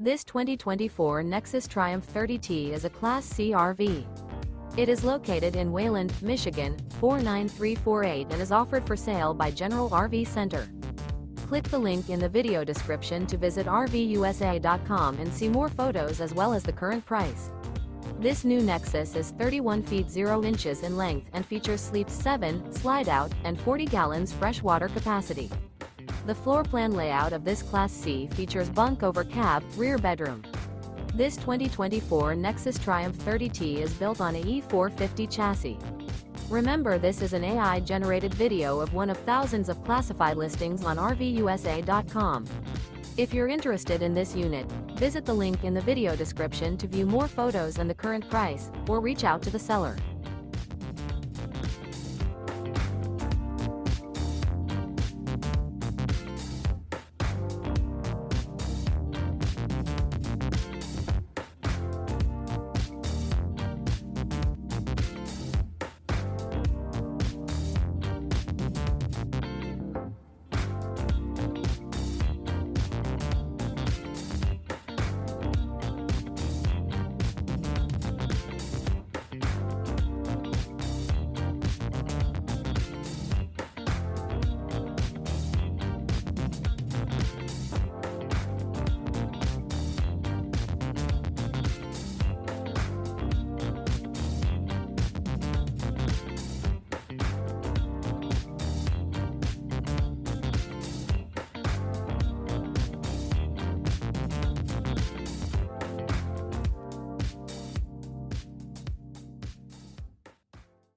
This 2024 Nexus Triumph 30T is a Class C RV. It is located in Wayland, Michigan, 49348 and is offered for sale by General RV Center. Click the link in the video description to visit RVUSA.com and see more photos as well as the current price. This new Nexus is 31 feet 0 inches in length and features Sleep 7, Slideout, and 40 gallons fresh water capacity. The floor plan layout of this Class C features Bunk Over Cab, rear bedroom. This 2024 Nexus Triumph 30T is built on a E450 chassis. Remember, this is an AI-generated video of one of thousands of classified listings on RVUSA.com. If you're interested in this unit, visit the link in the video description to view more photos and the current price, or reach out to the seller.